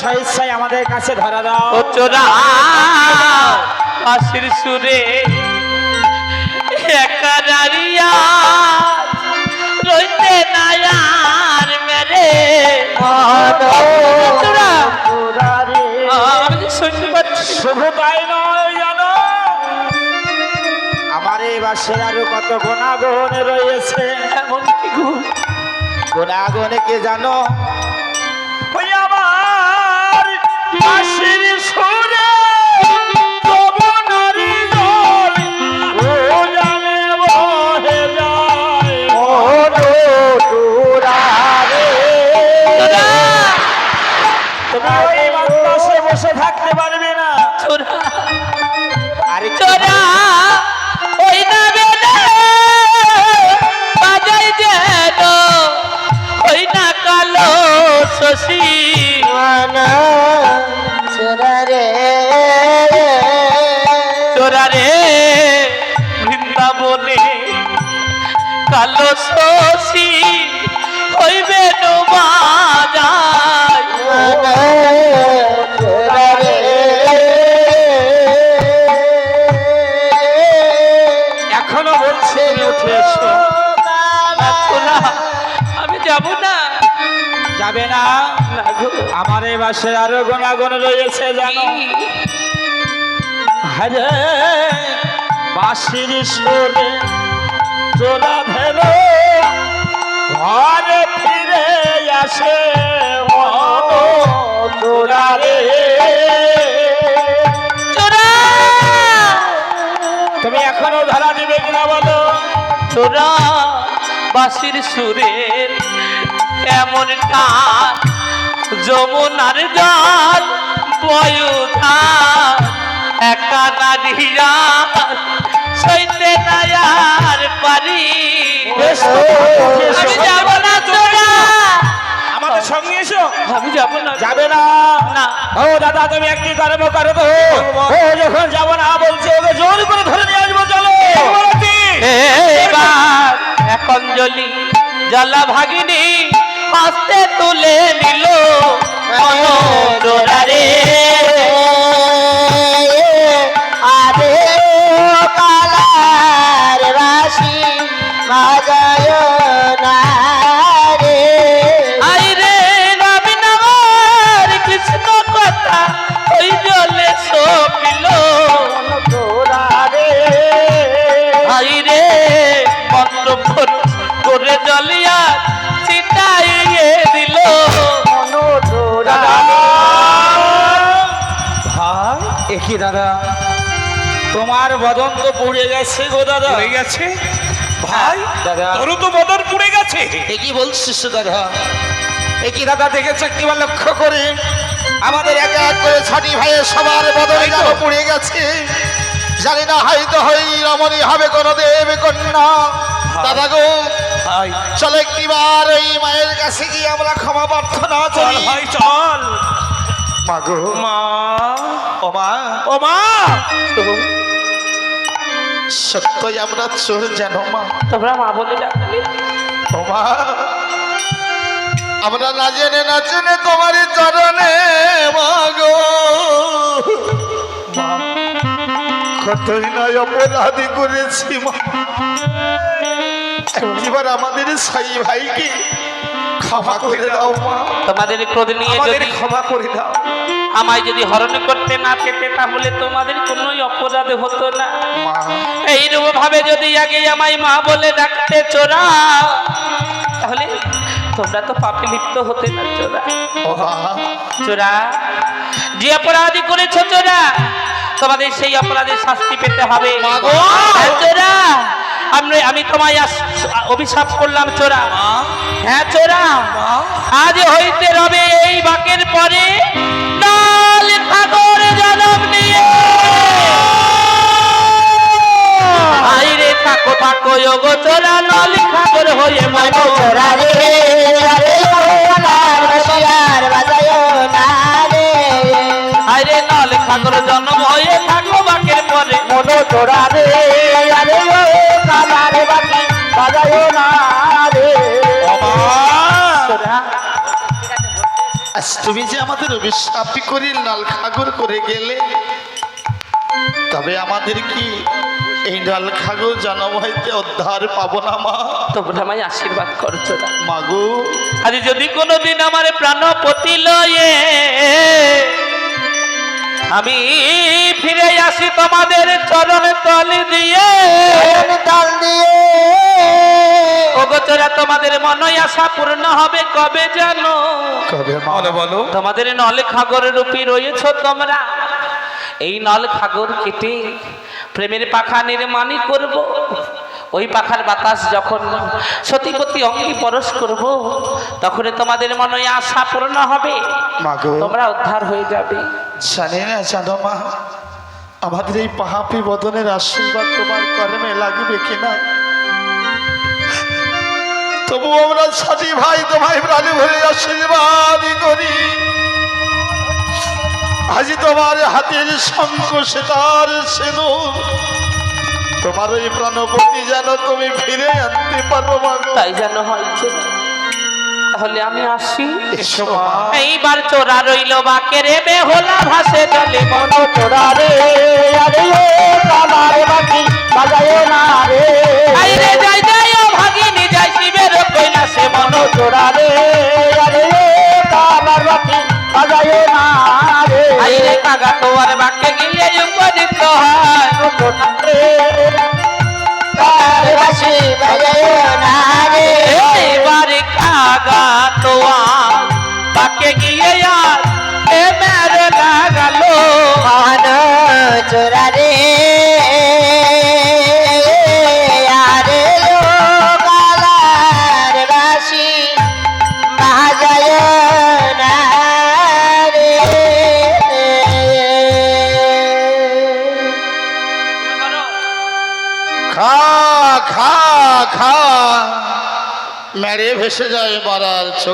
স্বেচ্ছায় আমাদের কাছে ধরা দাও। ও চোরা বাঁশির সুরে একা দাঁড়িয়া রইতে না আর মেরে চোরা আমি যে শুনতে পাচ্ছি। শুধু তাই নয় জানো, আমার এই বাসের আরো কত গুণাগুণ রয়েছে। এমন কি গুণ? গুণাগুণ কে জানো? ওই আমার বাঁশির সুরে যমুনার জল উজানে বহে যায়। তুমি ওই বাতাসে বসে থাকতে পারবে না। চোরা আরে চোরা ওই নামে বাজাই যেন ওই না কালো শশী চোরা রে বৃন্দাবনে কালো শশী হইবে বাজায় এখনো বলছে তুমি উঠে এসো। চোরা আমি যাব না। যাবে না? না গো। আমার এই বাসে আরো গুণাগুণ রয়েছে জানো। হরে বাঁশির সুরে তোরা ভেলো ঘরে ফিরে আসে তোরা রে। চোরা তুমি এখনো ধরা দিবে কিনা বলো? চোরা বাঁশির সুরের এমন টান যমুনার জল বয়ুধার একা নারীরা সইতে না আর পারি। বেশ, আমি যাব না চোরা, আমাদের সঙ্গে এসো। আমি যাব না। যাবে না? না ও দাদা তুমি একটি কর্ম করো তো। ও যখন যাব না বলছে ওকে জোর করে ধরে নিয়ে আসবো। চলো এবার এক অঞ্জলি জলা ভাগিনী হাসতে তুলে নিল চোরা রে আরে কালার রাশি বাজায় না রে। আই রে নবীন আমার কৃষ্ণ কথা ওই জলে সপিল। আই রে মন্ত্র করে জলিয়া চিটাইয়ে দিল। ভাই একই দাদা, তোমার বদন তো পুড়ে গেছে গো দাদা। পড়ে গেছে ভাই, দাদা তোরও তো বদন পুড়ে গেছে। একই বলছিস দাদা। একই দাদা দেখেছে একটিবার লক্ষ্য করে আমাদের এক এক করে ছটি ভাইয়ের সবার বদলে যেন পুড়ে গেছে। জানি না হয়তো হই রমণী হবে কোন দেব কন্যা। দাদা গো ভাই চলো একটিবার ওই মায়ের কাছে গিয়ে আমরা ক্ষমা প্রার্থনা চল করি। ভাই চল। মা গো, মা ও মা, ও মা, সত্যই আমরা চোর জানো মা। তোমরা মা বলে ডাকলে ও মা, আমরা না জেনে না জেনে তোমার চরণে মা গো কতই নয় অপরাধী করেছি মা। একবার আমাদের সাই ভাইকে ক্ষমা করে দাও মা। তোমাদের ক্রোধ নিয়ে আমাদের যদি ক্ষমা করে দাও। আমায় যদি হরণ করতে না পেতে তাহলে তোমাদের কোনো অপরাধ হতো না। মা এইরকম ভাবে যদি আগে আমায় মা বলে ডাকতে চোরা তাহলে তোমরা তো পাপে লিপ্ত হতে না চোরা। ও মা, চোরা যে অপরাধী করেছো চোরা তোমাদের সেই অপরাধের শাস্তি পেতে হবে। হ্যাঁ, চোরা আমি তোমায় অভিশাপ করলাম চোরা। হ্যাঁ চোরা, আজ হইতে রবে এই বাকের পরে লাল সাগর জনম নিয়ে আইরে থাকো থাকো গো চোরা লাল সাগর হয়ে মাগো চোরা রে আরে কালার রাশি আর বাজায় না রে। আইরে লাল সাগর জন্ম হয়ে থাকো বাকের পরে চোরা রে আরে কালার বাকি বাজায় না রে। চোরা আজ তুমি যে আমাদের অভিশাপী করে লাল খাগর করে গেলে, তবে আমাদের কি এই লাল খাগর জন্ম হইতে উদ্ধার পাবো না মা? তোমরা আমায় আশীর্বাদ করছো না মাগো। আজ যদি কোনোদিন আমার প্রাণপতি লয়ে আমি ফিরে আসি তোমাদের চরণ তল দিয়ে, দল দিয়ে ওগোচরা তোমাদের মনই আশা পূর্ণ হবে কবে জানো? কবে মা? বলো বলো তোমাদের নল খাগর রূপী রয়েছ তোমরা। এই নল খাগর কেটে প্রেমের পাখা নির্মাণই করব। ওই পাখার বাতাস যখন সতীপতি অঙ্গি পরশ করব, তখন তোমাদের মনে আশা পূর্ণ হবে, মাগো তোমরা উদ্ধার হয়ে যাবে। জানি না জানো মা, আমাদের এই পাহাপি বদনের আশীর্বাদ তোমার কর্মে লাগবে কিনা, তবু আমরা সাথী ভাই তোমায় প্রাণে ভরে আশীর্বাদ করি। আজি তোমার হাতের শঙ্খ সেতার সিঁদুর, তোমার ওই প্রাণপতি যেন তুমি ফিরে আনতে পারো মাগো। তাই যেন হয়েছে। তাহলে আমি আসি। এসো মা। এইবার চোরা রইল বাকে রে বেহলা ভাসে জলে মন চোরা রে আরে ও কামার বাকি বাজায় না রে আইরে যাই যাই ও ভাগিনী যাই শিবের কৈলাসে মন চোরা রে আরে ও কামার বাকি বাজায় না রে আইরে কাগা তোয়ার বাক্যে গিয়ে উপদিত হয় চোরা রে কার বাসি বাজায় না রে এইবার কাগা তোয়ার বাক্যে গিয়ে আর এ মেরে লাগালো মান চোরা রে আরে ও কালার বাসি বাজায় না রে খা খা খা মেরে ভেসে যায় বারার চোখ